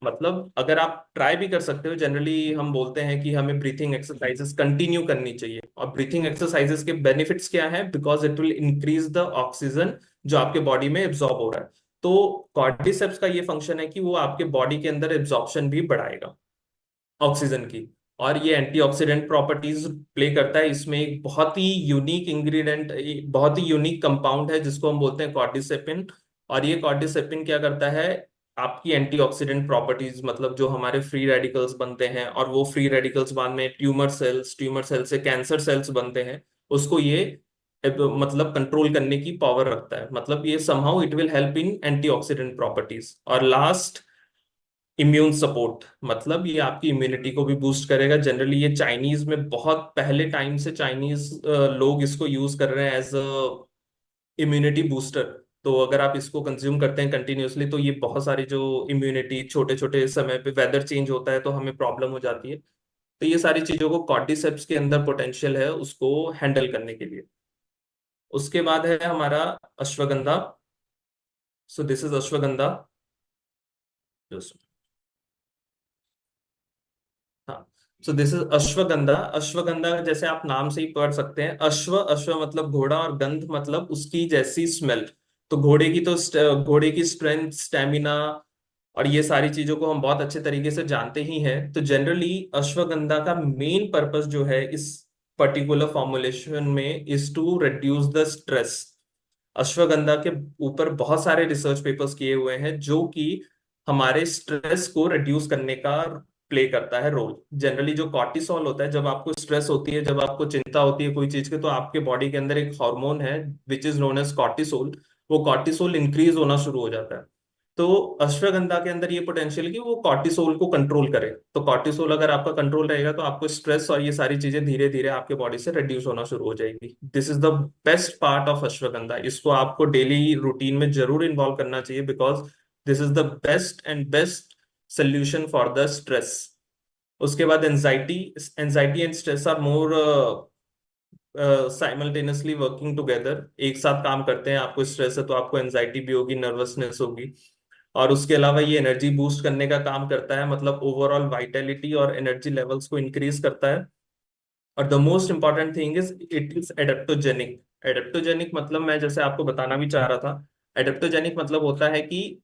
मतलब अगर आप ट्राई भी कर सकते हो, जनरली हम बोलते हैं कि हमें ब्रीथिंग एक्सरसाइजेस कंटिन्यू करनी चाहिए। और ब्रीथिंग एक्सरसाइजेस के बेनिफिट्स क्या है? Because it will increase the oxygen जो आपके बॉडी में एब्जॉर्ब हो रहा है। तो कॉर्डिसेप्स का ये फंक्शन है कि वो आपके बॉडी के अंदर एब्जॉर्प्शन भी बढ़ाएगा ऑक्सीजन की। और ये एंटीऑक्सीडेंट प्रॉपर्टीज प्ले करता है। इसमें एक बहुत ही यूनिक इंग्रेडिएंट, बहुत ही यूनिक कंपाउंड है जिसको हम बोलते हैं कॉर्डिसेपिन। और ये कॉर्डिसेपिन क्या करता है? आपकी एंटीऑक्सीडेंट प्रॉपर्टीज, मतलब जो हमारे फ्री रेडिकल्स बनते हैं और वो फ्री रेडिकल्स बाद में ट्यूमर सेल से कैंसर सेल्स बनते हैं, उसको ये मतलब कंट्रोल करने की पावर रखता है। मतलब ये somehow it will help in antioxidant properties. और लास्ट, इम्यून सपोर्ट, मतलब ये आपकी इम्यूनिटी को भी बूस्ट करेगा। जनरली ये चाइनीज में बहुत पहले टाइम से चाइनीज लोग इसको यूज कर रहे हैं एज अ इम्यूनिटी बूस्टर। तो अगर आप इसको कंज्यूम करते हैं कंटिन्यूअसली, तो ये बहुत सारी जो इम्यूनिटी, छोटे छोटे समय पे वेदर चेंज होता है तो हमें प्रॉब्लम हो जाती है, तो ये सारी चीजों को कॉर्डिसेप्स के अंदर पोटेंशियल है उसको हैंडल करने के लिए। उसके बाद है हमारा ashwagandha. So this is ashwagandha. हाँ, so this is ashwagandha. Ashwagandha जैसे आप नाम से ही पढ़ सकते हैं, अश्व, अश्व मतलब घोड़ा, और गंध मतलब उसकी जैसी स्मेल। तो घोड़े की तो घोड़े की स्ट्रेंथ, स्टेमिना और ये सारी चीजों को हम बहुत अच्छे तरीके से जानते ही हैं। तो जनरली अश्वगंधा का मेन पर्पस जो है इस पर्टिकुलर फॉर्मुलेशन में is to reduce the stress. Ashwagandha के ऊपर बहुत सारे रिसर्च पेपर्स किए हुए हैं जो कि हमारे स्ट्रेस को रिड्यूस करने का प्ले करता है रोल। जनरली जो कॉर्टिसोल होता है, जब आपको स्ट्रेस होती है, जब आपको चिंता होती है कोई चीज की, तो आपके बॉडी के अंदर एक हार्मोन है which is known as cortisol. वो कॉर्टिसोल इंक्रीज होना शुरू हो जाता है। तो अश्वगंधा के अंदर ये पोटेंशियल कि वो कॉर्टिसोल को कंट्रोल करे। तो कॉर्टिसोल अगर आपका कंट्रोल रहेगा तो आपको स्ट्रेस और ये सारी चीजें धीरे धीरे आपके बॉडी से रिड्यूस होना शुरू हो जाएगी। This is the best part of ashwagandha. इसको आपको डेली रूटीन में जरूर इन्वॉल्व करना चाहिए, because this is the best and best solution for the stress. उसके बाद anxiety. Anxiety and stress are more simultaneously working together, एक साथ काम करते हैं। आपको स्ट्रेस है तो आपको एंजाइटी भी होगी, नर्वसनेस होगी। और उसके अलावा ये एनर्जी बूस्ट करने का काम करता है, मतलब ओवरऑल वाइटैलिटी और एनर्जी लेवल्स को इंक्रीज करता है। और the most important thing is it is adaptogenic. Adaptogenic मतलब मैं जैसे आपको बताना भी चाह रहा था, एडेप्टोजेनिक मतलब होता है कि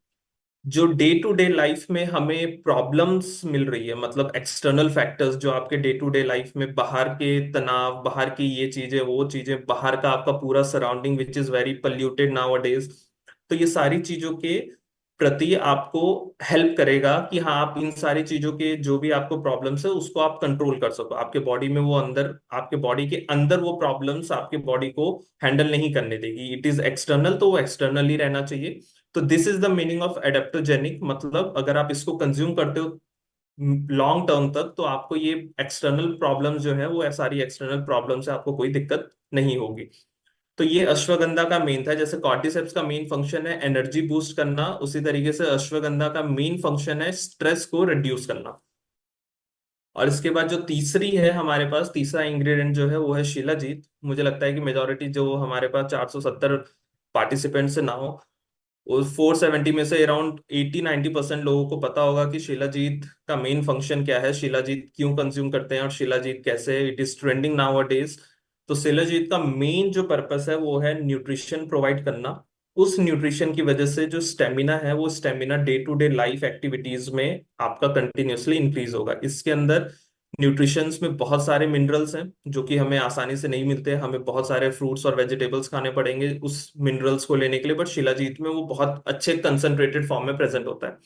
जो डे टू डे लाइफ में हमें प्रॉब्लम्स मिल रही है, मतलब एक्सटर्नल फैक्टर्स जो आपके डे टू डे लाइफ में, बाहर के तनाव, बाहर की ये चीजें वो चीजें, बाहर का आपका पूरा surrounding which is very polluted now days. तो ये सारी चीजों के प्रति आपको हेल्प करेगा कि हाँ, आप इन सारी चीजों के जो भी आपको प्रॉब्लम्स है उसको आप कंट्रोल कर सको। आपके बॉडी में वो अंदर, आपके बॉडी के अंदर वो प्रॉब्लम्स आपके बॉडी को हैंडल नहीं करने देगी। इट इज एक्सटर्नल, तो वो एक्सटर्नल ही रहना चाहिए। तो this is the meaning of adaptogenic. मतलब अगर आप इसको कंज्यूम करते हो लॉन्ग टर्म तक, तो आपको ये एक्सटर्नल प्रॉब्लम्स जो है वो सारी एक्सटर्नल प्रॉब्लम से आपको कोई दिक्कत नहीं होगी। तो ये अश्वगंधा का मेन था। जैसे कॉर्टिसेप्स का मेन फंक्शन है एनर्जी बूस्ट करना, उसी तरीके से अश्वगंधा का मेन फंक्शन है स्ट्रेस को रिड्यूस करना। और इसके बाद जो तीसरी है हमारे पास, तीसरा इंग्रेडिएंट जो है वो है शिलाजीत। मुझे लगता है कि मेजोरिटी जो हमारे पास 470 पार्टिसिपेंट्स से ना हो, उस 470 में से अराउंड 80-90% लोगों को पता होगा कि शिलाजीत का मेन फंक्शन क्या है, शिलाजीत क्यों कंज्यूम करते हैं और शिलाजीत कैसे it is trending now days. तो शिलाजीत का मेन जो पर्पस है वो है न्यूट्रिशन प्रोवाइड करना। उस न्यूट्रिशन की वजह से जो स्टेमिना है, वो stamina day to day life activities में आपका कंटिन्यूअसली इंक्रीज होगा। इसके अंदर न्यूट्रिशंस में बहुत सारे मिनरल्स हैं जो कि हमें आसानी से नहीं मिलते। हमें बहुत सारे फ्रूट्स और वेजिटेबल्स खाने पड़ेंगे उस मिनरल्स को लेने के लिए, बट शिलाजीत में वो बहुत अच्छे कंसंट्रेटेड फॉर्म में प्रेजेंट होता है।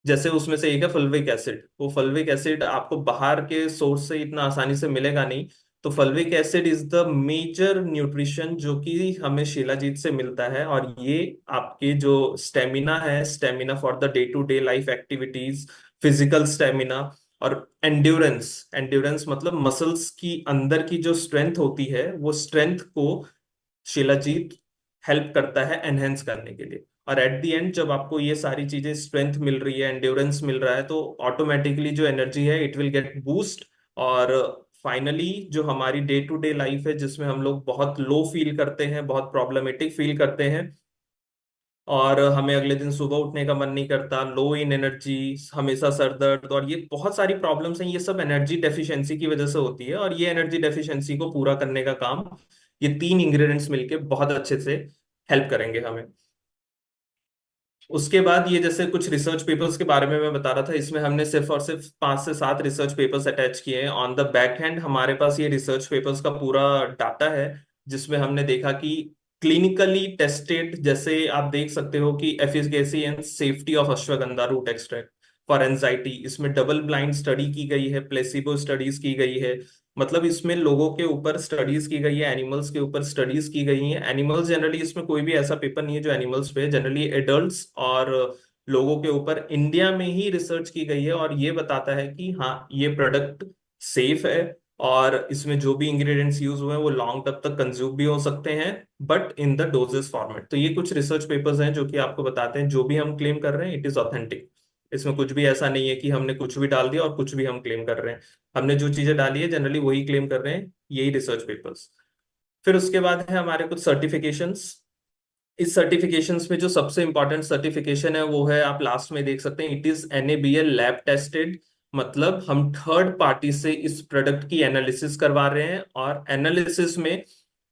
जैसे उसमें से एक है फल्विक एसिड। वो फल्विक एसिड आपको बाहर के सोर्स से इतना आसानी से मिलेगा नहीं। तो fulvic acid is the major nutrition जो कि हमें शिलाजीत से मिलता है। और ये आपके जो स्टेमिना है, stamina for the day to day life activities, physical stamina और एंड्योरेंस, एंड्योरेंस मतलब मसल्स की अंदर की जो स्ट्रेंथ होती है, वो स्ट्रेंथ को शिलाजीत हेल्प करता है एनहेंस करने के लिए। और एट द एंड जब आपको ये सारी चीजें, स्ट्रेंथ मिल रही है, एंड्योरेंस मिल रहा है, तो ऑटोमेटिकली जो एनर्जी है इट विल गेट बूस्ट। और फाइनली जो हमारी डे टू डे लाइफ है जिसमें हम लोग बहुत लो फील करते हैं, बहुत प्रॉब्लमेटिक फील करते हैं, और हमें अगले दिन सुबह उठने का मन नहीं करता, लो इन एनर्जी, हमेशा सर दर्द, और ये बहुत सारी प्रॉब्लम्स हैं, ये सब एनर्जी डेफिशिएंसी की वजह से होती है। और ये एनर्जी डेफिशिएंसी को पूरा करने का काम ये तीन इंग्रेडिएंट्स मिलके बहुत अच्छे से हेल्प करेंगे हमें। उसके बाद ये जैसे कुछ रिसर्च पेपर्स के बारे में मैं बता रहा था, इसमें हमने सिर्फ और सिर्फ 5 से 7 रिसर्च पेपर्स अटैच किए हैं। ऑन द बैक हैंड हमारे पास ये रिसर्च पेपर्स का पूरा डाटा है, जिसमें हमने देखा कि क्लिनिकली टेस्टेड, जैसे आप देख सकते हो कि efficacy and safety of ashwagandha root extract for anxiety, इसमें डबल ब्लाइंड स्टडी की गई है, प्लेसिबो स्टडीज की गई है। मतलब इसमें लोगों के ऊपर स्टडीज की गई है, एनिमल्स के ऊपर स्टडीज की गई हैं। एनिमल्स जनरली, इसमें कोई भी ऐसा पेपर नहीं है जो एनिमल्स पे, जनरली एडल्ट्स और लोगों के ऊपर इंडिया में ही रिसर्च की गई है। और ये बताता है कि हाँ, ये प्रोडक्ट सेफ है, और इसमें जो भी इंग्रेडिएंट्स यूज हुए हैं वो लॉन्ग टर्म तक कंज्यूम भी हो सकते हैं, but in the doses format. तो ये कुछ रिसर्च पेपर्स हैं जो कि आपको बताते हैं जो भी हम क्लेम कर रहे हैं इट इज ऑथेंटिक। इसमें कुछ भी ऐसा नहीं है कि हमने कुछ भी डाल दिया और कुछ भी हम क्लेम कर रहे हैं। हमने जो चीजें डाली है जनरली वही क्लेम कर रहे हैं, यही रिसर्च पेपर्स। फिर उसके बाद है हमारे कुछ सर्टिफिकेशंस। इस सर्टिफिकेशंस में जो सबसे इंपॉर्टेंट सर्टिफिकेशन है वो है, आप लास्ट में देख सकते हैं, it is NABL lab tested. मतलब हम थर्ड पार्टी से इस प्रोडक्ट की एनालिसिस करवा रहे हैं, और एनालिसिस में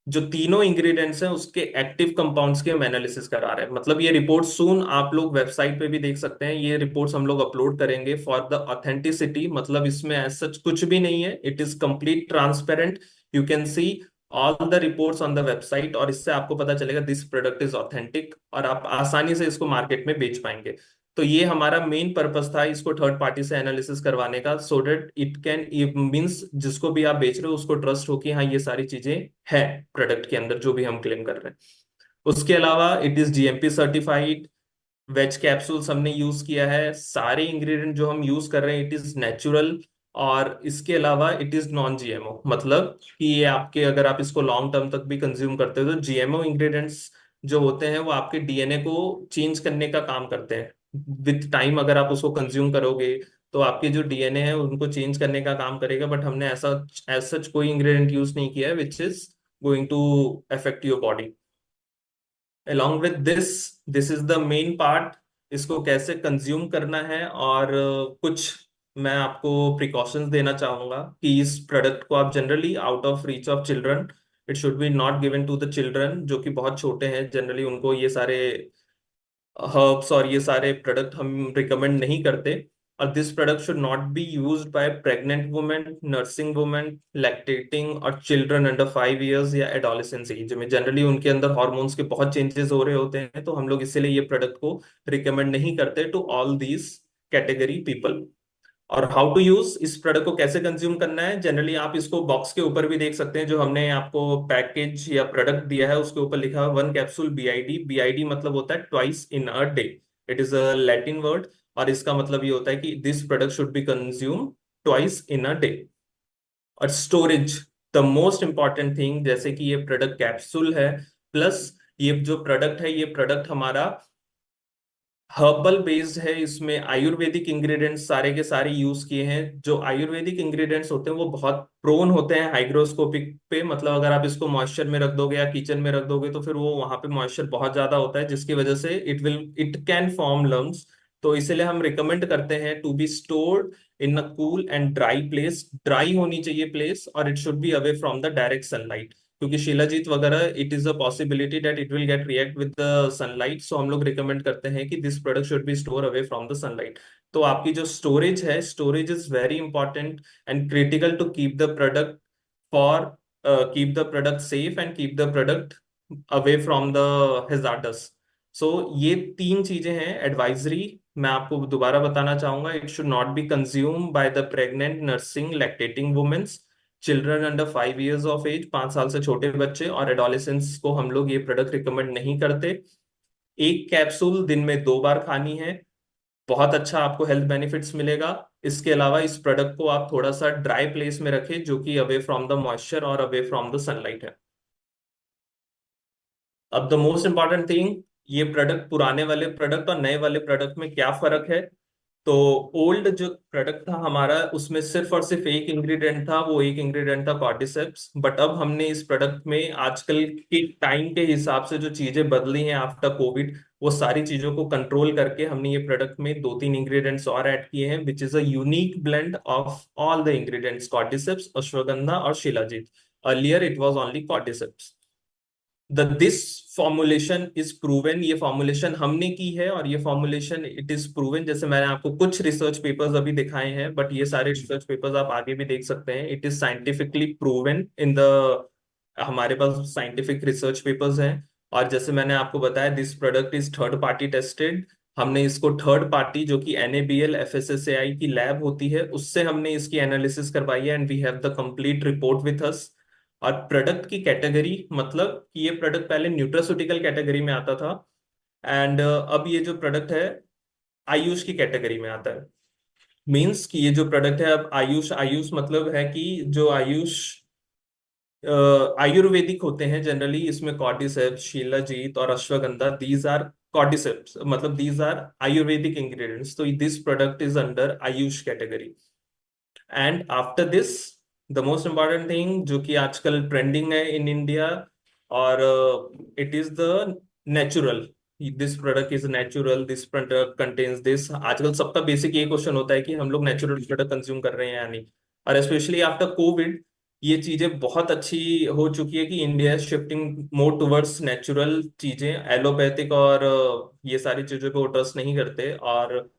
जो तीनों इंग्रेडिएंट्स हैं उसके एक्टिव कंपाउंड्स के हम एनालिसिस करा रहे हैं। मतलब ये रिपोर्ट सून आप लोग वेबसाइट पे भी देख सकते हैं, ये रिपोर्ट्स हम लोग अपलोड करेंगे फॉर द ऑथेंटिसिटी। मतलब इसमें ऐसा सच कुछ भी नहीं है, it is complete transparent. You can see all the reports on the website, और इससे आपको पता चलेगा दिस प्रोडक्ट इज ऑथेंटिक, और आप आसानी से इसको मार्केट में बेच पाएंगे। तो ये हमारा मेन पर्पस था इसको थर्ड पार्टी से एनालिसिस करवाने का, so that it can means जिसको भी आप बेच रहे हो उसको ट्रस्ट हो कि हाँ ये सारी चीजें है प्रोडक्ट के अंदर जो भी हम क्लेम कर रहे हैं। उसके अलावा it is GMP certified. Veg capsules हमने यूज किया है, सारे इंग्रेडिएंट जो हम यूज कर रहे हैं इट इज नेचुरल। और इसके अलावा इट इज नॉन GMO, मतलब कि ये आपके, अगर आप इसको लॉन्ग टर्म तक भी कंज्यूम करते हो तो GMO इंग्रेडिएंट्स जो होते हैं वो आपके DNA को चेंज करने का काम करते हैं। विथ टाइम अगर आप उसको कंज्यूम करोगे तो आपके जो DNA है उनको चेंज करने का काम करेगा, बट हमने ऐसा एज सच कोई इंग्रेडिएंट यूज नहीं किया है which is going to affect your body. along with this is the main part, इसको कैसे कंज्यूम करना है। और कुछ मैं आपको प्रिकॉशंस देना चाहूंगा कि इस प्रोडक्ट को आप generally out of reach of children, it should be not given to the children जो कि बहुत छोटे हैं। जनरली उनको ये सारे हर्ब्स और ये सारे प्रोडक्ट हम रिकमेंड नहीं करते। और this product should not be used by pregnant women, nursing women, lactating और चिल्ड्रन अंडर 5 इयर्स या एडोलेसेंस एज में। जनरली उनके अंदर हॉर्मोन्स के बहुत चेंजेस हो रहे होते हैं, तो हम लोग इसीलिए ये प्रोडक्ट को रिकमेंड नहीं करते to all these category people. और हाउ टू यूज, इस प्रोडक्ट को कैसे कंज्यूम करना है, जनरली आप इसको बॉक्स के ऊपर भी देख सकते हैं, जो हमने आपको पैकेज या प्रोडक्ट दिया है उसके ऊपर लिखा है 1 कैप्सूल BID। BID मतलब होता है twice in a day, it is a Latin word. और इसका मतलब ये होता है कि this product should be consume twice in a day. और storage, the most important thing, जैसे कि ये प्रोडक्ट कैप्सूल है, प्लस ये जो प्रोडक्ट है ये प्रोडक्ट हमारा हर्बल बेस्ड है, इसमें आयुर्वेदिक इंग्रेडिएंट्स सारे के सारे यूज किए हैं। जो आयुर्वेदिक इंग्रेडिएंट्स होते हैं वो बहुत प्रोन होते हैं हाइग्रोस्कोपिक पे, मतलब अगर आप इसको मॉइस्चर में रख दोगे या किचन में रख दोगे तो फिर वो वहां पे मॉइस्चर बहुत ज्यादा होता है, जिसकी वजह से इट कैन फॉर्म लम्स। तो इसलिए हम रिकमेंड करते हैं to be stored in a cool and dry place. Dry होनी चाहिए प्लेस, और it should be away from the direct sunlight, क्योंकि शिलाजीत वगैरह it is a possibility that it will get react with the sunlight. So हम लोग recommend करते हैं कि this product should be store away from the sunlight. तो आपकी जो स्टोरेज है, storage is very important and critical to keep the product for keep the product safe and keep the product away from the hazardous। सो ये तीन चीजें हैं advisory. मैं आपको दोबारा बताना चाहूंगा, it should not be consume by the pregnant, nursing, lactating womens, children under 5 years of age, 5 साल से छोटे बच्चे, और एडोलेसेंस को हम लोग ये प्रोडक्ट रिकमेंड नहीं करते। एक कैप्सूल दिन में 2 बार खानी है, बहुत अच्छा आपको हेल्थ बेनिफिट्स मिलेगा। इसके अलावा इस प्रोडक्ट को आप थोड़ा सा ड्राई प्लेस में रखें जो कि अवे फ्रॉम द मॉइस्चर और अवे फ्रॉम द सनलाइट है। अब द मोस्ट इंपॉर्टेंट थिंग, ये प्रोडक्ट, पुराने वाले प्रोडक्ट और नए वाले प्रोडक्ट में क्या फर्क है। तो ओल्ड जो प्रोडक्ट था हमारा, उसमें सिर्फ और सिर्फ एक इंग्रेडिएंट था, वो एक इंग्रेडिएंट था कॉर्डिसेप्स। बट अब हमने इस प्रोडक्ट में आजकल के टाइम के हिसाब से जो चीजें बदली हैं आफ्टर कोविड, वो सारी चीजों को कंट्रोल करके हमने ये प्रोडक्ट में दो तीन इंग्रेडिएंट्स और ऐड किए हैं, which is a unique blend of all the ingredients, cordyceps, ashwagandha और shilajit. Earlier it was only cordyceps. The this formulation is proven, ये फॉर्मुलेशन हमने की है और ये फॉर्मुलेशन इट इज प्रूवन। जैसे मैंने आपको कुछ रिसर्च पेपर्स अभी दिखाए हैं, बट ये सारे रिसर्च पेपर्स आप आगे भी देख सकते हैं। It is scientifically proven in the, हमारे पास साइंटिफिक रिसर्च पेपर्स हैं। और जैसे मैंने आपको बताया, this product is third party tested. हमने इसको थर्ड पार्टी, जो कि NABL FSSAI की लैब होती है, उससे हमने इसकी एनालिसिस करवाई है, and we have the complete report with us. और प्रोडक्ट की कैटेगरी, मतलब कि ये प्रोडक्ट पहले न्यूट्रास्यूटिकल कैटेगरी में आता था, एंड अब ये जो प्रोडक्ट है आयुष की कैटेगरी में आता है। मीन्स कि ये जो प्रोडक्ट है अब आयुष, आयुष मतलब है कि जो आयुष आयुर्वेदिक होते हैं जनरली, इसमें कॉर्डिसेप्स, शीलाजीत और अश्वगंधा, दीज आर कॉर्डिसेप्स, मतलब दीज आर आयुर्वेदिक इंग्रेडिएंट्स। तो this product is under Ayush category. And after this, the most important thing जो कि आजकल ट्रेंडिंग है इन इंडिया, और it is the natural. This product is natural, this product contains this. आजकल सबका basic ये question होता है कि हम लोग नेचुरल प्रोडक्ट कंज्यूम कर रहे हैं या नहीं। और स्पेशली आफ्टर कोविड ये चीजें बहुत अच्छी हो चुकी है कि India shifting more towards natural चीजें। एलोपैथिक और ये सारी चीजों पे वो ट्रस्ट नहीं करते, और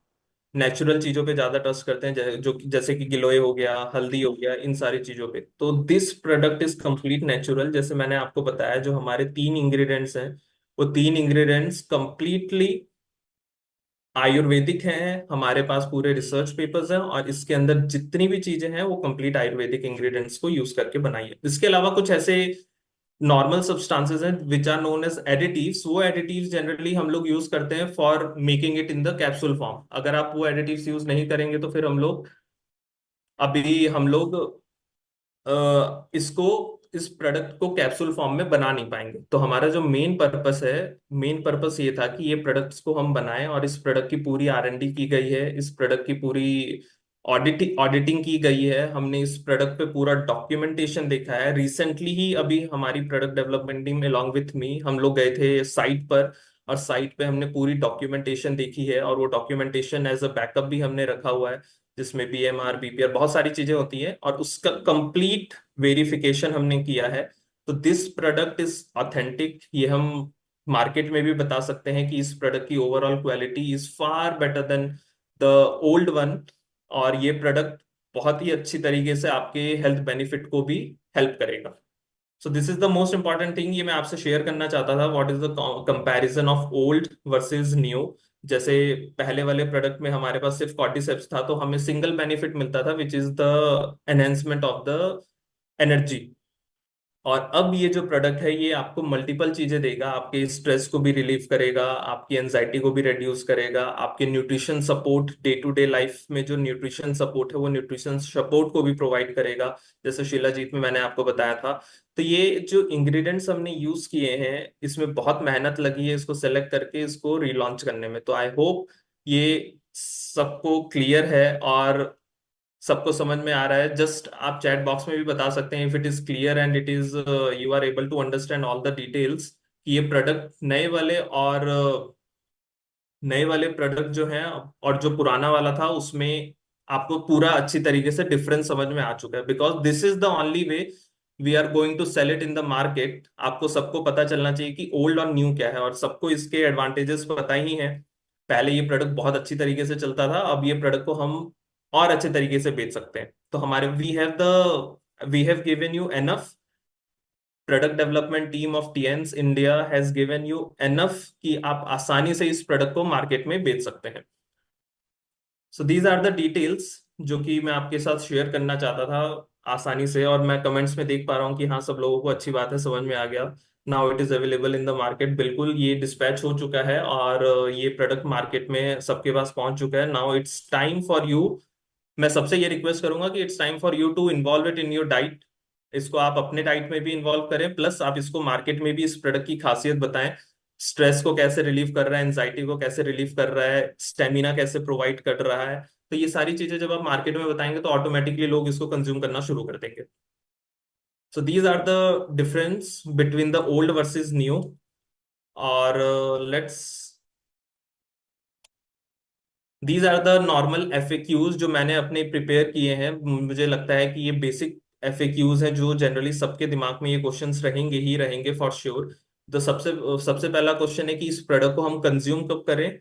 नेचुरल चीजों पे ज्यादा ट्रस्ट करते हैं, जो जैसे कि गिलोय हो गया, हल्दी हो गया, इन सारी चीजों पे। तो this product is complete natural. जैसे मैंने आपको बताया, जो हमारे तीन इंग्रेडिएंट्स हैं, वो तीन इंग्रेडिएंट्स कंप्लीटली आयुर्वेदिक हैं। हमारे पास पूरे रिसर्च पेपर्स हैं, और इसके अंदर जितनी भी चीजें हैं वो कंप्लीट आयुर्वेदिक इंग्रेडिएंट्स को यूज करके बनाई है। इसके अलावा कुछ ऐसे नॉर्मल सब्सटेंसेस हैं which are known as additives. वो एडिटिव्स जनरली हम लोग यूज करते हैं for making it in the capsule form. अगर आप वो एडिटिव्स यूज नहीं करेंगे तो फिर हम लोग इसको, इस प्रोडक्ट को कैप्सूल फॉर्म में बना नहीं पाएंगे। तो हमारा जो मेन पर्पस है, मेन पर्पस ये था कि ये प्रोडक्ट्स को हम बनाएं, और इस प्रोडक्ट की पूरी R&D की गई है, इस प्रोडक्ट की पूरी ऑडिटिंग की गई है। हमने इस प्रोडक्ट पे पूरा डॉक्यूमेंटेशन देखा है। रिसेंटली ही अभी हमारी product development team along with me, हम लोग गए थे साइट पर, और साइट पे हमने पूरी डॉक्यूमेंटेशन देखी है, और वो डॉक्यूमेंटेशन एज अ बैकअप भी हमने रखा हुआ है, जिसमें BMR BPR बहुत सारी चीजें होती हैं, और उसका कंप्लीट वेरिफिकेशन हमने किया है। तो दिस प्रोडक्ट इज ऑथेंटिक। ये हम मार्केट में भी बता सकते हैं कि इस प्रोडक्ट की overall quality is far better than the old one. और ये प्रोडक्ट बहुत ही अच्छी तरीके से आपके हेल्थ बेनिफिट को भी हेल्प करेगा। सो this is the most important thing, ये मैं आपसे शेयर करना चाहता था। What is the comparison of old versus new. जैसे पहले वाले प्रोडक्ट में हमारे पास सिर्फ कॉर्डिसेप्स था, तो हमें सिंगल बेनिफिट मिलता था, which is the enhancement of the energy. और अब ये जो प्रोडक्ट है, ये आपको मल्टीपल चीजें देगा। आपके स्ट्रेस को भी रिलीव करेगा, आपकी एंजाइटी को भी रिड्यूस करेगा, आपके nutrition support, day to day life में जो न्यूट्रिशन सपोर्ट है वो न्यूट्रिशन सपोर्ट को भी प्रोवाइड करेगा, जैसे शिलाजीत में मैंने आपको बताया था। तो ये जो इंग्रेडिएंट्स हमने यूज किए हैं, इसमें बहुत मेहनत लगी है इसको सेलेक्ट करके इसको रिलॉन्च करने में। तो आई होप ये सबको क्लियर है और सबको समझ में आ रहा है। जस्ट आप चैट बॉक्स में भी बता सकते हैं if it is clear and it is you are able to understand all the details, कि ये प्रोडक्ट नए वाले प्रोडक्ट जो हैं और जो पुराना वाला था उसमें आपको पूरा अच्छी तरीके से डिफरेंस समझ में आ चुका है। Because this is the only way we are going to sell it in the market. आपको सबको पता चलना चाहिए कि ओल्ड और न्यू क्या है, और सबको इसके एडवांटेजेस पता ही है। पहले ये प्रोडक्ट बहुत अच्छी तरीके से चलता था, अब ये प्रोडक्ट को हम और अच्छे तरीके से बेच सकते हैं। तो हमारे we have given you enough, product development team of TNS India has given you enough कि आप आसानी से इस प्रोडक्ट को मार्केट में बेच सकते हैं। So these are the details जो कि मैं आपके साथ शेयर करना चाहता था आसानी से। और मैं कमेंट्स में देख पा रहा हूँ कि हाँ, सब लोगों को अच्छी बात है, समझ में आ गया। Now it is available in the market. बिल्कुल, ये डिस्पैच हो चुका है और ये प्रोडक्ट मार्केट में सबके पास पहुंच चुका है। Now it's time for you, मैं सबसे ये रिक्वेस्ट करूंगा कि it's time for you to involve it in your diet. इसको आप अपने डाइट में भी इन्वॉल्व करें, प्लस आप इसको मार्केट में भी इस प्रोडक्ट की खासियत बताएं। स्ट्रेस को कैसे रिलीव कर रहा है, एंजाइटी को कैसे रिलीव कर रहा है, स्टेमिना कैसे प्रोवाइड कर रहा है। तो ये सारी चीजें जब आप मार्केट में बताएंगे तो ऑटोमेटिकली लोग इसको कंज्यूम करना शुरू कर देंगे। So these are the difference between the old versus new. और let's these are the normal FAQs जो मैंने अपने प्रिपेयर किए हैं। मुझे लगता है कि ये बेसिक एफएक्यूज हैं जो जनरली सबके दिमाग में ये क्वेश्चंस रहेंगे ही रहेंगे फॉर श्योर। तो सबसे सबसे पहला क्वेश्चन है कि इस प्रोडक्ट को हम कंज्यूम कब करें।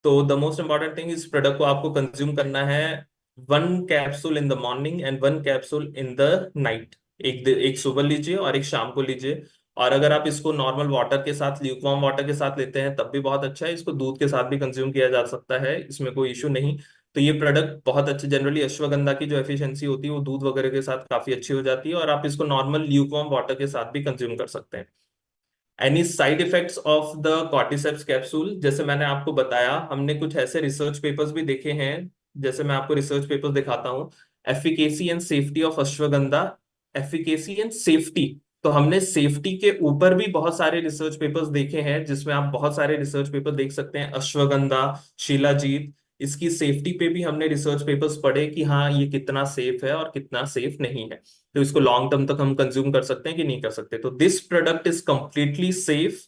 तो द मोस्ट इंपॉर्टेंट थिंग, इस प्रोडक्ट को आपको कंज्यूम करना है 1 capsule in the morning and 1 capsule in the night. एक सुबह लीजिए और एक शाम को लीजिए। और अगर आप इसको नॉर्मल वाटर के साथ, ल्यूकवार्म वाटर के साथ लेते हैं तब भी बहुत अच्छा है। इसको दूध के साथ भी कंज्यूम किया जा सकता है, इसमें कोई इशू नहीं। तो ये प्रोडक्ट बहुत अच्छे, जनरली अश्वगंधा की जो एफिशिएंसी होती है वो दूध वगैरह के साथ काफी अच्छी हो जाती है, और आप इसको नॉर्मल ल्यूकवार्म वाटर के साथ भी कंज्यूम कर सकते हैं। Any side effects of the cordyceps capsule, जैसे मैंने आपको बताया, हमने कुछ ऐसे रिसर्च पेपर्स भी देखे हैं। जैसे मैं आपको रिसर्च पेपर्स दिखाता हूँ। Efficacy and safety of ashwagandha. Efficacy and safety, तो हमने सेफ्टी के ऊपर भी बहुत सारे रिसर्च पेपर्स देखे हैं, जिसमें आप बहुत सारे रिसर्च पेपर देख सकते हैं। अश्वगंधा, शिलाजीत, इसकी सेफ्टी पे भी हमने रिसर्च पेपर्स पढ़े कि हाँ ये कितना सेफ है और कितना सेफ नहीं है। तो इसको लॉन्ग टर्म तक हम कंज्यूम कर सकते हैं कि नहीं कर सकते। तो this product is completely safe,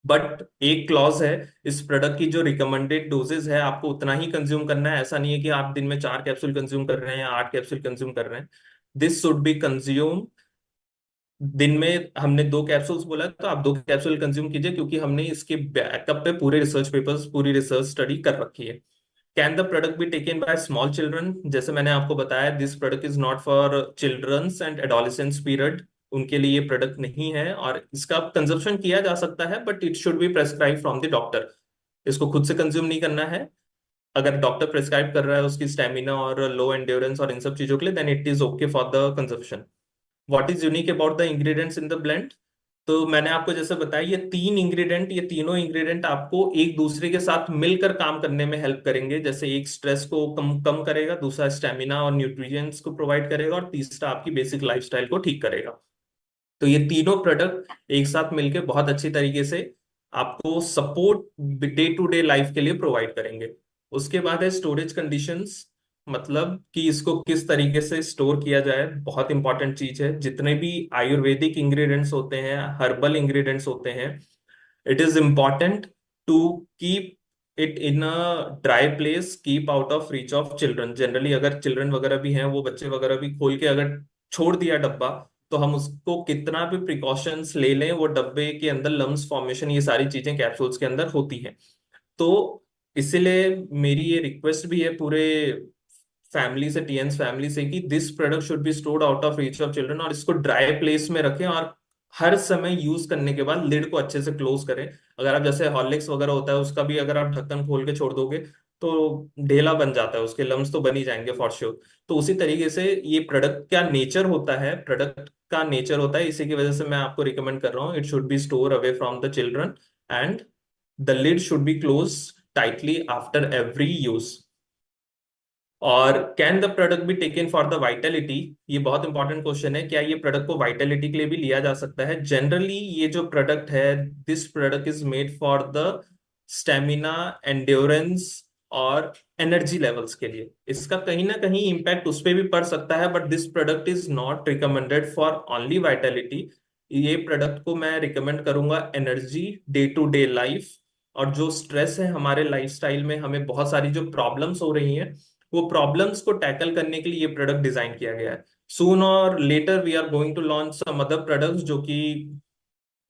but एक क्लॉज है। इस प्रोडक्ट की जो रिकमेंडेड डोजेज है आपको उतना ही कंज्यूम करना है। ऐसा नहीं है कि आप दिन में 4 कैप्सूल कंज्यूम कर रहे हैं या 8 कैप्सूल कंज्यूम कर रहे हैं। दिस शुड बी कंज्यूम, दिन में हमने 2 कैप्सूल्स बोला तो आप 2 कैप्सूल कंज्यूम कीजिए, क्योंकि हमने इसके बैकअप पे पूरे रिसर्च पेपर्स, पूरी रिसर्च स्टडी कर रखी है। Can the product be taken by small children, जैसे मैंने आपको बताया this product is not for children's and adolescence period. उनके लिए ये प्रोडक्ट नहीं है, और इसका कंजप्शन किया जा सकता है but it should be prescribe from the doctor. इसको खुद से कंज्यूम नहीं करना है। अगर डॉक्टर प्रेस्क्राइब कर रहा है उसकी स्टेमिना और लो एंड्योरेंस और इन सब चीजों के लिए, then it is okay for the consumption. What is unique about the ingredients in the blend. तो मैंने आपको जैसे बताया, ये 3 इंग्रेडिएंट, ये तीनों इंग्रेडिएंट आपको एक दूसरे के साथ मिलकर काम करने में हेल्प करेंगे। जैसे एक स्ट्रेस को कम कम करेगा, दूसरा स्टेमिना और न्यूट्रिएंट्स को प्रोवाइड करेगा, और तीसरा आपकी बेसिक लाइफस्टाइल को ठीक करेगा। तो ये तीनों प्रोडक्ट एक साथ मिलके बहुत अच्छी तरीके से आपको support day to day life के लिए प्रोवाइड करेंगे। उसके बाद है स्टोरेज कंडीशंस, मतलब कि इसको किस तरीके से स्टोर किया जाए, बहुत इंपॉर्टेंट चीज है। जितने भी आयुर्वेदिक इंग्रेडिएंट्स होते हैं, हर्बल इंग्रेडिएंट्स होते हैं, it is important to keep it in a dry place, keep out of reach of children. Generally अगर चिल्ड्रन वगैरह भी हैं, वो बच्चे वगैरह भी खोल के अगर छोड़ दिया डब्बा, तो हम उसको कितना भी प्रिकॉशंस ले लें, वो डब्बे के अंदर लम्स फॉर्मेशन, ये सारी चीजें कैप्सूल्स के अंदर होती हैं। तो इसीलिए मेरी ये रिक्वेस्ट भी है पूरे फैमिली से, टीएन्स फैमिली से, कि this product should be stored out of reach of children, और इसको ड्राई प्लेस में रखें, और हर समय यूज करने के बाद लिड को अच्छे से क्लोज करें। अगर आप जैसे हॉर्लिक्स वगैरह होता है उसका भी अगर आप ढक्कन खोल के छोड़ दोगे तो ढेला बन जाता है, उसके लम्स तो बन ही जाएंगे फॉर श्योर। तो उसी तरीके से ये प्रोडक्ट का नेचर होता है, प्रोडक्ट का नेचर होता है, इसी की वजह से मैं आपको रिकमेंड कर रहा हूँ, it should be store away from the children, and the lid should be close tightly after every use. और can the product be taken for the vitality, ये बहुत इंपॉर्टेंट क्वेश्चन है, क्या ये प्रोडक्ट को वाइटलिटी के लिए भी लिया जा सकता है। जनरली ये जो प्रोडक्ट है, this product is made for the stamina, endurance और एनर्जी लेवल्स के लिए। इसका कहीं ना कहीं इम्पैक्ट उस पर भी पड़ सकता है, but this product is not recommended for only vitality. ये प्रोडक्ट को मैं रिकमेंड करूंगा energy, day to day life, और जो स्ट्रेस है हमारे लाइफस्टाइल में, हमें बहुत सारी जो प्रॉब्लम्स हो रही हैं, वो प्रॉब्लम्स को टैकल करने के लिए ये प्रोडक्ट डिजाइन किया गया है। सून और later we are going to launch some other products जो कि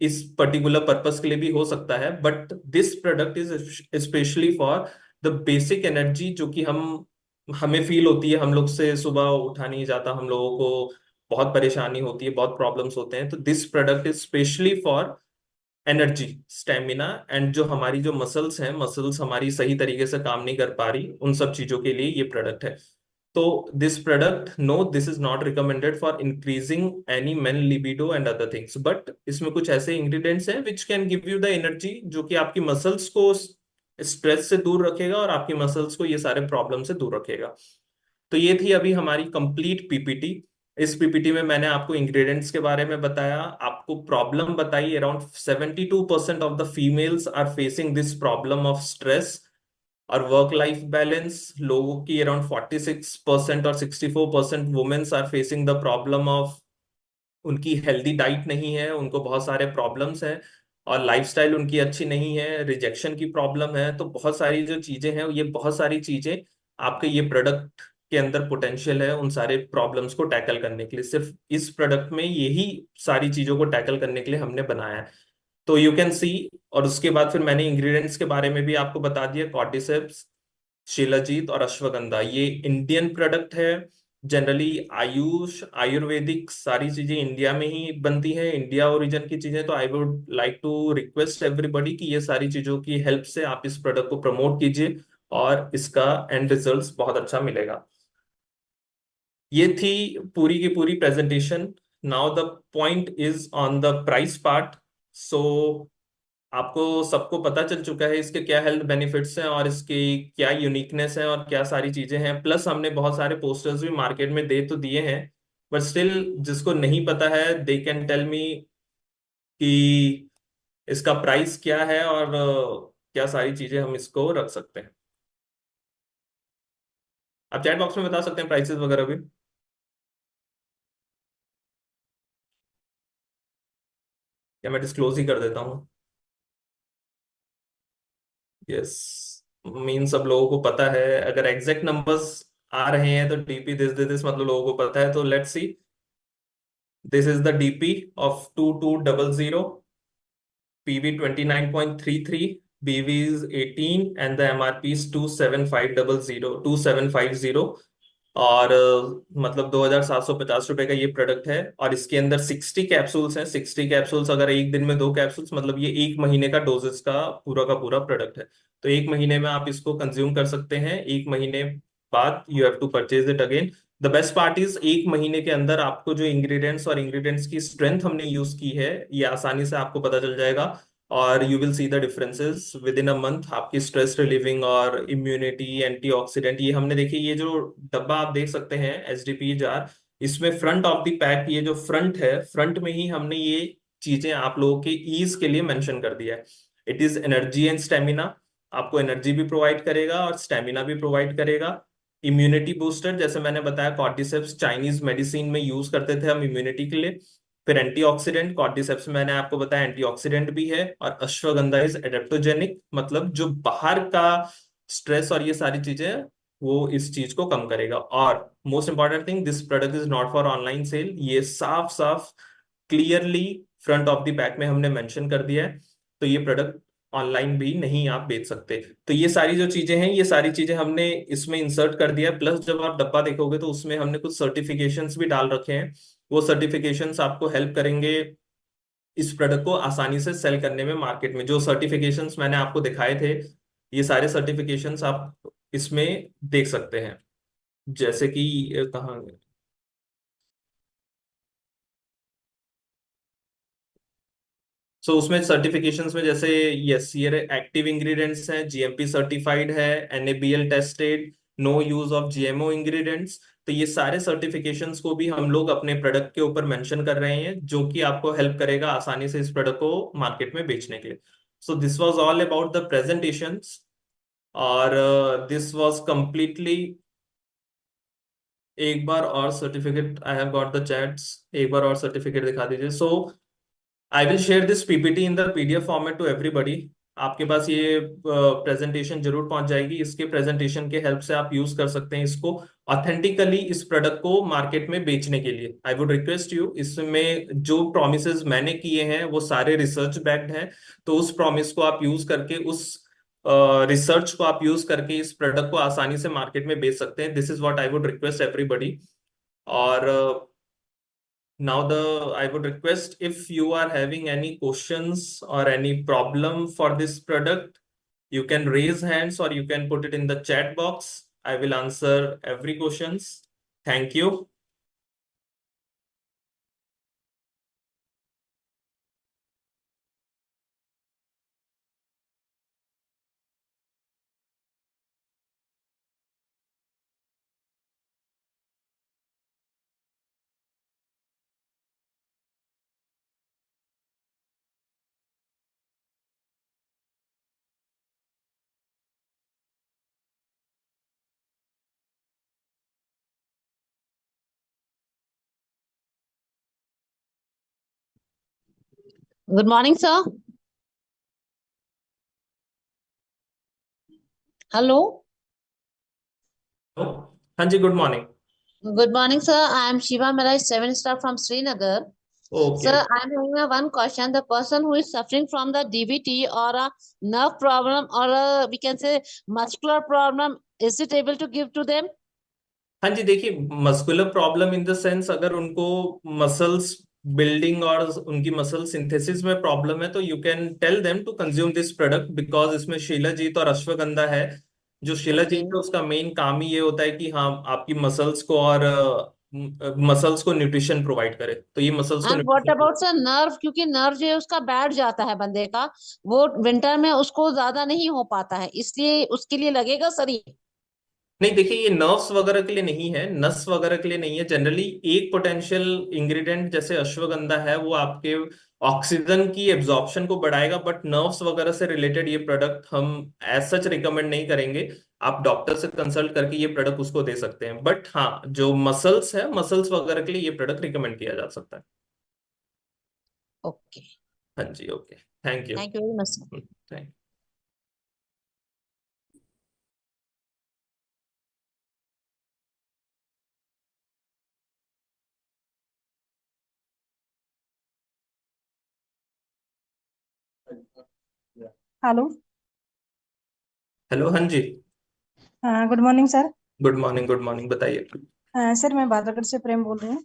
इस पर्टिकुलर पर्पस के लिए भी हो सकता है, but this product is specially for the basic energy जो कि हम हमें फील होती है, हम लोग से सुबह उठा नहीं जाता, हम लोगों को बहुत परेशानी होती है, बहुत प्रॉब्लम्स होते हैं। तो this product is specially for energy, stamina, and जो हमारी जो मसल्स हैं, मसल्स हमारी सही तरीके से काम नहीं कर पा रही, उन सब चीजों के लिए ये प्रोडक्ट है। तो this product, no this is not recommended for increasing any men libido and other things, but इसमें कुछ ऐसे इंग्रेडिएंट्स हैं which can give you the energy, जो कि आपकी मसल्स को स्ट्रेस से दूर रखेगा और आपकी मसल्स को ये सारे प्रॉब्लम से दूर रखेगा। तो ये थी अभी हमारी कंप्लीट पीपीटी। इस पीपीटी में मैंने आपको इंग्रेडिएंट्स के बारे में बताया, आपको प्रॉब्लम बताई। Around 72% of the females are facing this problem of stress और वर्क लाइफ बैलेंस। लोगों की अराउंड 46% और 64% womens are facing the problem of उनकी हेल्दी डाइट नहीं है, उनको बहुत सारे प्रॉब्लम्स हैं और लाइफस्टाइल उनकी अच्छी नहीं है, रिजेक्शन की प्रॉब्लम है। तो बहुत सारी जो चीजें हैं, ये बहुत सारी चीजें आपके ये प्रोडक्ट के अंदर पोटेंशियल है उन सारे प्रॉब्लम्स को टैकल करने के लिए। सिर्फ इस प्रोडक्ट में यही सारी चीजों को टैकल करने के लिए हमने बनाया है। तो यू कैन सी। और उसके बाद फिर मैंने इंग्रेडिएंट्स के बारे में भी आपको बता दिया। कॉर्डिसेप्स, शिलाजीत और अश्वगंधा ये इंडियन प्रोडक्ट है। जनरली आयुष आयुर्वेदिक सारी चीजें इंडिया में ही बनती हैं, इंडिया ओरिजिन की चीजें। तो I would like to request everybody कि ये सारी चीजों की हेल्प से आप इस प्रोडक्ट को प्रमोट कीजिए और इसका एंड रिजल्ट्स बहुत अच्छा मिलेगा। ये थी पूरी की पूरी presentation. Now the point is on the price part. So आपको सबको पता चल चुका है इसके क्या हेल्थ बेनिफिट्स हैं और इसकी क्या यूनिकनेस है और क्या सारी चीजें हैं। प्लस हमने बहुत सारे पोस्टर्स भी मार्केट में दे तो दिए हैं, बट स्टिल जिसको नहीं पता है दे कैन टेल मी कि इसका प्राइस क्या है और क्या सारी चीजें हम इसको रख सकते हैं। आप चैट बॉक्स में बता सकते हैं प्राइसेस वगैरह भी, या मैं डिस्क्लोज ही कर देता हूँ। यस, मीन सब लोगों को पता है। अगर एग्जैक्ट नंबर्स आ रहे हैं तो डीपी दिस मतलब लोगों को पता है। तो let's see, this is the DP of 2200, PV 29.33, बीवी is 18 and the MRP is 27500 और मतलब 2750 रुपए का ये प्रोडक्ट है। और इसके अंदर 60 कैप्सूल्स हैं। 60 कैप्सूल्स, अगर एक दिन में 2 कैप्सूल्स मतलब ये एक महीने का डोजेस का पूरा प्रोडक्ट है। तो एक महीने में आप इसको कंज्यूम कर सकते हैं। एक महीने बाद you have to purchase it again. The best part is एक महीने के अंदर आपको जो इंग्रेडिएंट्स और इंग्रेडिएंट्स की स्ट्रेंथ हमने यूज की है ये आसानी से आपको पता चल जाएगा। और you will see the differences with in a month. आपकी स्ट्रेस रिलीविंग और इम्यूनिटी, एंटीऑक्सीडेंट, ये हमने देखी। ये जो डब्बा आप देख सकते हैं एचडीपी जार, इसमें फ्रंट ऑफ द पैक ये जो फ्रंट है, फ्रंट में ही हमने ये चीजें आप लोगों के ईज के लिए मेंशन कर दिया है। It is energy and stamina. आपको एनर्जी भी प्रोवाइड करेगा और स्टेमिना भी प्रोवाइड करेगा। इम्यूनिटी बूस्टर, जैसे मैंने बताया कॉर्डिसेप्स चाइनीज मेडिसिन में यूज करते थे हम इम्यूनिटी के लिए। फिर एंटीऑक्सीडेंट, कॉर्डिसेप्स मैंने आपको बताया एंटीऑक्सीडेंट भी है। और अश्वगंधा इज एडेप्टोजेनिक, मतलब जो बाहर का स्ट्रेस और ये सारी चीजें हैं, वो इस चीज को कम करेगा। और most important thing, this product is not for online sale. ये साफ साफ clearly front of the pack में हमने मेंशन कर दिया है। तो ये प्रोडक्ट ऑनलाइन भी नहीं आप बेच सकते। तो ये सारी जो चीजें हैं, ये सारी चीजें हमने इसमें इंसर्ट कर दिया। प्लस जब आप डब्बा देखोगे तो उसमें हमने कुछ सर्टिफिकेशंस भी डाल रखे हैं। वो सर्टिफिकेशंस आपको हेल्प करेंगे इस प्रोडक्ट को आसानी से सेल करने में मार्केट में। जो सर्टिफिकेशंस मैंने आपको दिखाए थे, ये सारे सर्टिफिकेशंस आप इसमें देख सकते हैं। जैसे कि कहाँ, उसमें सर्टिफिकेशंस में जैसे यस, ये एक्टिव इंग्रेडिएंट्स हैं, जीएमपी सर्टिफाइड है, NABL tested, no use of GMO ingredients. तो ये सारे सर्टिफिकेशंस को भी हम लोग अपने प्रोडक्ट के ऊपर मेंशन कर रहे हैं, जो कि आपको हेल्प करेगा आसानी से इस प्रोडक्ट को मार्केट में बेचने के लिए। So this was all about the presentations. और दिस वाज कंप्लीटली। एक बार और certificate, I have got the chats. एक बार और सर्टिफिकेट दिखा दीजिए। So I will share this PPT in the PDF format to everybody. आपके पास ये प्रेजेंटेशन जरूर पहुंच जाएगी। इसके प्रेजेंटेशन के हेल्प से आप यूज कर सकते हैं इसको ऑथेंटिकली इस प्रोडक्ट को मार्केट में बेचने के लिए। आई वुड रिक्वेस्ट यू, इसमें जो प्रोमिसेस मैंने किए हैं वो सारे रिसर्च बैक्ड हैं। तो उस प्रॉमिस को आप यूज करके, उस रिसर्च को आप यूज करके इस प्रोडक्ट को आसानी से मार्केट में बेच सकते हैं। This is what I would request everybody. और now I would request, if you are having any questions or any problem for this product, you can raise hands or you can put it in the chat box. I will answer every questions. Thank you. Good morning, sir. Hello. Hello. हाँ जी, good morning. Good morning, sir. I am Shiva Malai, 7 star from Srinagar. Sir, okay. I am having a one question. The person who is suffering from the DVT or a nerve problem or we can say muscular problem, is it able to give to them? हाँ जी, देखिए, muscular problem in the sense, अगर उनको muscles building और उनकी muscle synthesis में problem है तो you can tell them to consume this product, because इसमें शिलाजीत और अश्वगंधा है। जो शिलाजीत Okay. है उसका मेन काम ही ये होता है कि हाँ, आपकी मसल्स को और मसल्स को न्यूट्रिशन प्रोवाइड करे, तो ये मसल्स को And what nutrition. about sir nerve? क्योंकि नर्व जो है उसका बैठ जाता है बंदे का, वो विंटर में उसको ज्यादा नहीं हो पाता है, इसलिए उसके लिए लगेगा सर ये। नहीं, देखिए, ये नर्व्स वगैरह के लिए नहीं है, नस वगैरह के लिए नहीं है। जनरली एक पोटेंशियल इंग्रेडिएंट जैसे अश्वगंधा है, वो आपके ऑक्सीजन की एब्जॉर्प्शन को बढ़ाएगा, बट नर्व्स वगैरह से रिलेटेड ये प्रोडक्ट हम एज सच रिकमेंड नहीं करेंगे। आप डॉक्टर से कंसल्ट करके ये प्रोडक्ट उसको दे सकते हैं, बट हाँ, जो मसल्स है, मसल्स वगैरह के लिए ये प्रोडक्ट रिकमेंड किया जा सकता है। ओके। हाँ जी, okay. Thank you. Thank you very much. Thank hello. Hello. हाँ जी। हाँ, good morning sir. Good morning, good morning, बताइए। सर मैं बादरगढ़ से प्रेम बोल रही हूँ।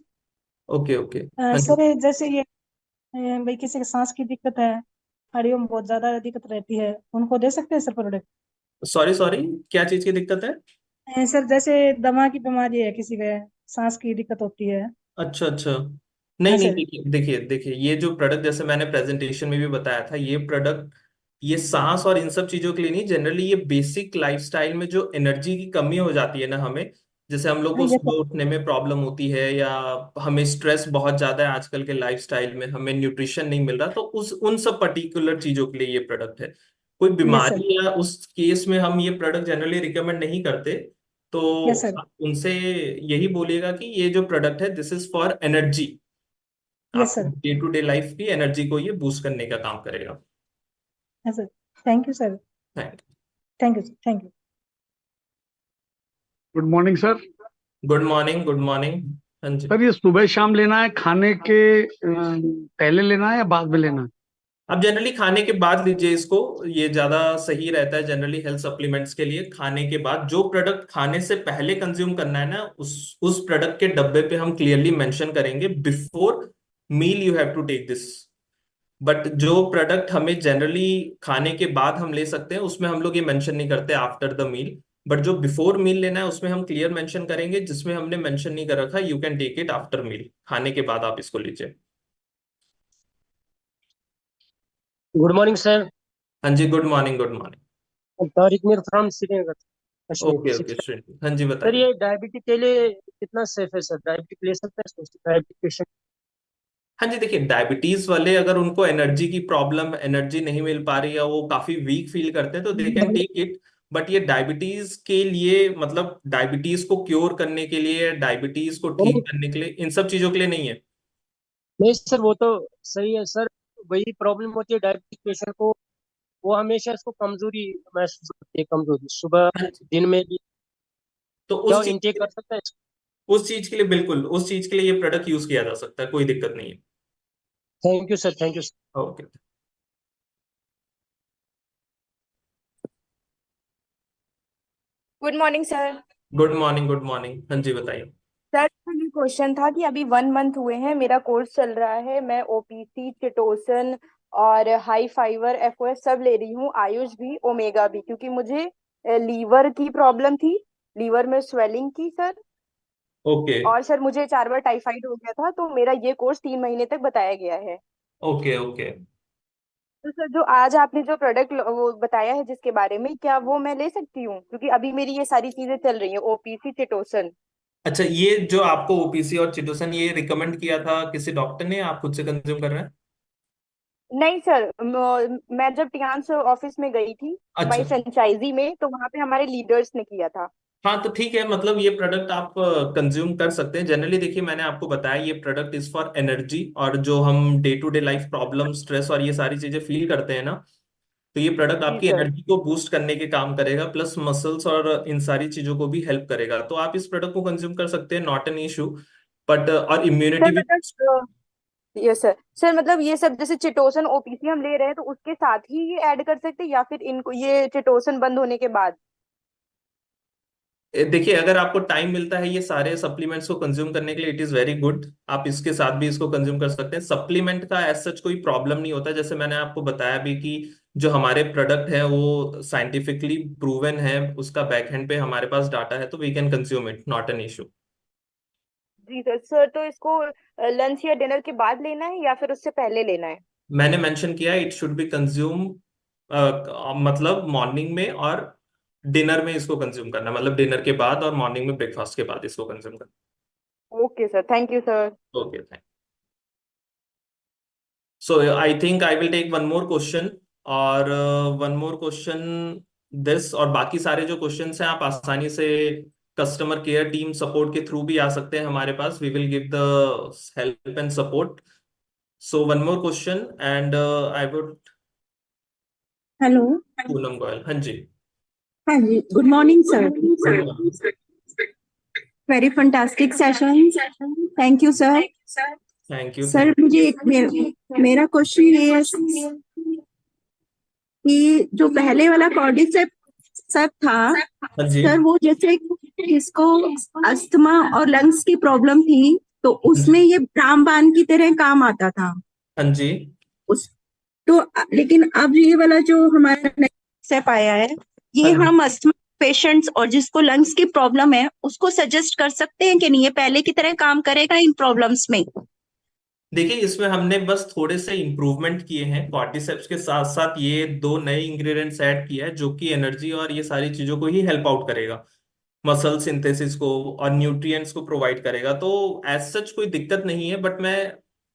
Okay, okay. हाँ जी। सर जैसे ये भाई किसी के सांस की दिक्कत है, हड्डियों में बहुत ज्यादा दिक्कत रहती है, उनको दे सकते हैं सर प्रोडक्ट? सॉरी, सॉरी, क्या चीज की दिक्कत है? सर जैसे दमा की बीमारी है, किसी के सांस की दिक्कत होती है। अच्छा, अच्छा। हाँ नहीं, नहीं, सर। देखिए, देखिए, देखिए, ये जो प्रोडक्ट जैसे मैंने प्रेजेंटेशन में भी बताया था, ये प्रोडक्ट ये सांस और इन सब चीजों के लिए नहीं, जनरली ये बेसिक लाइफस्टाइल में जो एनर्जी की कमी हो जाती है ना हमें, जैसे हम लोग हाँ को ये तो। सुबह उठने में प्रॉब्लम होती है, या हमें स्ट्रेस बहुत ज्यादा है आजकल के लाइफस्टाइल में, हमें न्यूट्रिशन नहीं मिल रहा, तो उस उन सब पर्टिकुलर चीजों के लिए ये प्रोडक्ट है। कोई यस सर। बीमारी या उस केस में हम ये प्रोडक्ट जनरली रिकमेंड नहीं करते। तो यस सर। आप उनसे यही बोलिएगा कि ये जो प्रोडक्ट है, this is for energy. Yes आपकी sir. Day to day life की एनर्जी को ये बूस्ट करने का काम करेगा। Yes sir. Thank you sir. Thank thank you sir. Thank you. Good morning sir. Good morning, good morning. हाँ जी। सर ये सुबह शाम लेना है, खाने के पहले लेना है या बाद में लेना है? आप जनरली खाने के बाद लीजिए इसको, ये ज्यादा सही रहता है। जनरली हेल्थ सप्लीमेंट्स के लिए खाने के बाद, जो प्रोडक्ट खाने से पहले कंज्यूम करना है ना, उस प्रोडक्ट के डब्बे पे हम क्लियरली मेंशन करेंगे, before meal you have to take this. But जो प्रोडक्ट हमें जनरली खाने के बाद हम ले सकते हैं, उसमें हम लोग ये मेंशन नहीं करते आफ्टर द मील। बट जो बिफोर मील लेना है, उसमें हम क्लियर मेंशन करेंगे, जिसमें हमने मेंशन नहीं कर रखा, you can take it after meal, खाने के बाद आप इसको लीजिए। Good morning sir. हाँ जी, good morning, good morning. Tariq Mir from Srinagar, Kashmir okay, okay, six. श्रेणी, हाँ जी, सर बताइए। ये डायबिटिक के लिए कितना सेफ है सर? डायबिटिक ले सकते हैं डायबिटिक पेशेंट? हाँ जी, देखिए, डायबिटीज वाले अगर उनको एनर्जी की प्रॉब्लम, एनर्जी नहीं मिल पा रही, या वो काफी वीक फील करते हैं, तो they can take it. But ये डायबिटीज के लिए, मतलब डायबिटीज को क्योर करने के लिए, डायबिटीज को ठीक नहीं करने के लिए, इन सब चीजों के लिए नहीं है। नहीं सर, वो तो सही है सर। वही प्रॉब्लम होती है डायबिटिक पेशेंट को, वो हमेशा इसको कमजोरी महसूस करती है, कमजोरी सुबह हाँ जी। दिन में भी। तो क्या इंटेक कर सकता है? उस चीज के लिए, बिल्कुल उस चीज के लिए ये प्रोडक्ट यूज किया जा सकता है, कोई दिक्कत नहीं है। Thank you sir, thank you. Okay. Good morning sir. Good morning, good morning. हाँ जी, बताइए। सर ये क्वेश्चन था कि अभी 1 मंथ हुए हैं, मेरा कोर्स चल रहा है, मैं ओपीसी चिटोसन और हाई फाइबर एफओएस सब ले रही हूँ, आयुष भी ओमेगा भी, क्योंकि मुझे लीवर की प्रॉब्लम थी, लीवर में स्वेलिंग की सर। ओके, और सर मुझे 4 बार टाइफाइड हो गया था, तो मेरा ये कोर्स 3 महीने तक बताया गया है। Okay, okay. तो सर जो आज आपने जो प्रोडक्ट वो बताया है जिसके बारे में, क्या वो मैं ले सकती हूँ? क्योंकि अभी मेरी ये सारी चीजें चल रही हैं, ओपीसी चिटोसन। अच्छा, ये जो आपको ओपीसी और चिटोसन ये रिकमेंड किया था किसी डॉक्टर ने, आप खुद से कंज्यूम कर रहे हैं? नहीं सर, मैं जब टियान्स ऑफिस में गई थी, अच्छा, माई फ्रेंचाइजी में, तो वहां पे हमारे लीडर्स ने किया था। हाँ तो ठीक है, मतलब ये प्रोडक्ट आप कंज्यूम कर सकते हैं। जनरली देखिए, मैंने आपको बताया ये प्रोडक्ट इज फॉर एनर्जी, और जो हम day to day life problem, stress और ये सारी चीजें फील करते हैं ना, तो ये प्रोडक्ट जी आपकी सर। एनर्जी को बूस्ट करने के काम करेगा, प्लस मसल्स और इन सारी चीजों को भी हेल्प करेगा। तो आप इस प्रोडक्ट को कंज्यूम कर सकते हैं, नॉट एन इशू। बट और सर इम्यूनिटी भी। मतलब यस सर। सर मतलब ये सब जैसे चिटोसन ओपीसी हम ले रहे हैं तो उसके साथ ही ये ऐड कर सकते हैं या फिर इनको ये चिटोसन बंद होने के बाद? देखिए, अगर आपको टाइम मिलता है ये सारे सप्लीमेंट्स को कंज्यूम करने के लिए, इट इज वेरी गुड। आप इसके साथ भी इसको कंज्यूम कर सकते हैं। सप्लीमेंट का एज सच कोई प्रॉब्लम नहीं होता, जैसे मैंने आपको बताया भी कि जो हमारे प्रोडक्ट है वो साइंटिफिकली प्रूवन है, उसका बैकएंड पे हमारे पास डाटा है, तो we can consume it, not an issue. जी सर। सर तो इसको लंच या डिनर के बाद लेना है या फिर उससे पहले लेना है? मैंने मेंशन किया इट शुड बी कंज्यूम, मतलब मॉर्निंग में और डिनर में इसको कंज्यूम करना, मतलब डिनर के बाद और मॉर्निंग में ब्रेकफास्ट के बाद इसको कंज्यूम करना। Okay sir, thank you sir. Okay, thank. So I think I will take one more question, और वन मोर क्वेश्चन दिस, और बाकी सारे जो क्वेश्चंस हैं आप आसानी से कस्टमर केयर टीम सपोर्ट के थ्रू भी आ सकते हैं हमारे पास। We will give the help and support. So one more question, and I would. Hello. Poonam Goyal, हाँ जी। हाँ जी, good morning sir. Good morning. Very fantastic session, thank you sir. Thank you, sir thank. मुझे मेरा क्वेश्चन ये है कि जो पहले वाला कॉर्डिसेप्स सब था हाँ जी, सर, वो जैसे इसको अस्थमा और लंग्स की प्रॉब्लम थी तो हाँ जी, उसमें ये रामबाण की तरह काम आता था हाँ जी। उस तो लेकिन अब ये वाला जो हमारा नया स्टेप आया है, ये हाँ जी, हम अस्थमा पेशेंट्स और जिसको लंग्स की प्रॉब्लम है उसको सजेस्ट कर सकते हैं कि नहीं, ये पहले की तरह काम करेगा इन प्रॉब्लम्स में? देखिए, इसमें हमने बस थोड़े से इम्प्रूवमेंट किए हैं। कॉर्टिसेप्स के साथ साथ ये दो नए इंग्रेडिएंट्स ऐड किया है, जो कि एनर्जी और ये सारी चीजों को ही हेल्प आउट करेगा, मसल सिंथेसिस को और न्यूट्रिएंट्स को प्रोवाइड करेगा। तो एज सच कोई दिक्कत नहीं है। बट मैं,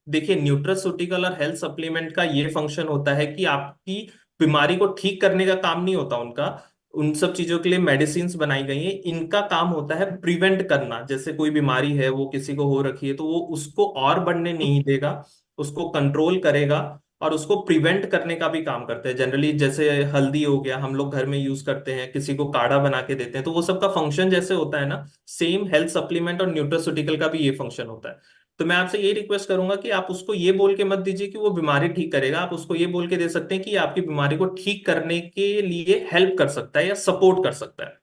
देखिए, न्यूट्रास्यूटिकल और हेल्थ सप्लीमेंट का ये फंक्शन होता है कि आपकी बीमारी को ठीक करने का काम नहीं होता उनका। उन सब चीजों के लिए मेडिसिन्स बनाई गई हैं। इनका काम होता है प्रिवेंट करना। जैसे कोई बीमारी है, वो किसी को हो रखी है, तो वो उसको और बढ़ने नहीं देगा, उसको कंट्रोल करेगा और उसको प्रिवेंट करने का भी काम करते हैं। जनरली जैसे हल्दी हो गया, हम लोग घर में यूज करते हैं, किसी को काढ़ा बना के देते हैं, तो वो सबका फंक्शन जैसे होता है ना, सेम हेल्थ सप्लीमेंट और न्यूट्रास्यूटिकल का भी ये फंक्शन होता है। तो मैं आपसे ये रिक्वेस्ट करूंगा कि आप उसको ये बोल के मत दीजिए कि वो बीमारी ठीक करेगा। आप उसको ये बोल के दे सकते हैं कि ये आपकी बीमारी को ठीक करने के लिए हेल्प कर सकता है या सपोर्ट कर सकता है।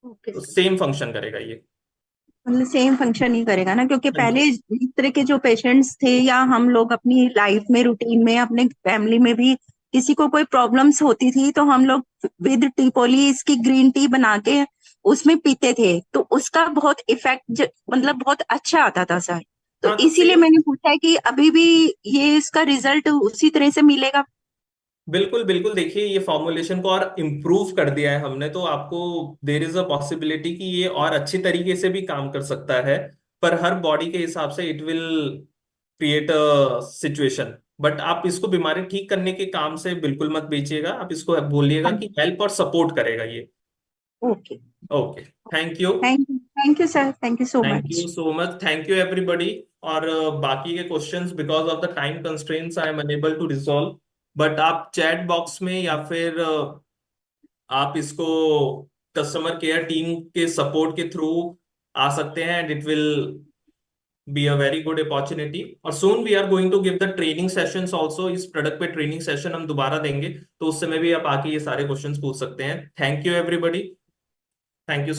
ओके तो सर, सेम फंक्शन करेगा ये। मतलब सेम फंक्शन ही करेगा ना, क्योंकि हाँ पहले जी, इस तरह के जो पेशेंट्स थे या हम लोग अपनी लाइफ में रूटीन में अपने फैमिली में भी किसी को कोई प्रॉब्लम्स होती थी तो हम लोग विद टीपोली इसकी ग्रीन टी बना के उसमें पीते थे, तो उसका बहुत इफेक्ट मतलब बहुत अच्छा आता था सर। तो हाँ तो इसीलिए सेम। मैंने पूछा है कि अभी भी ये इसका रिजल्ट उसी तरह से मिलेगा? बिल्कुल बिल्कुल, देखिए, ये फॉर्मुलेशन को और इम्प्रूव कर दिया है हमने, तो आपको देर इज अ पॉसिबिलिटी कि ये और अच्छी तरीके से भी काम कर सकता है। पर हर बॉडी के हिसाब से it will create a situation. But आप इसको बीमारी ठीक करने के काम से बिल्कुल मत बेचिएगा। आप इसको बोलिएगा कि हेल्प और सपोर्ट करेगा ये। Okay, okay, thank you. Thank you sir, thank you so thank much. You so much, thank you everybody. और बाकी के questions because of the time constraints I am unable to resolve. But आप chat box में या फिर आप इसको customer care team के सपोर्ट के थ्रू आ सकते हैं, and it will be a very good opportunity. और soon we are going to give the training sessions also. इस प्रोडक्ट पे ट्रेनिंग सेशन हम दोबारा देंगे, तो उस समय भी आप आके ये सारे क्वेश्चंस पूछ सकते हैं। Thank you everybody, thank you.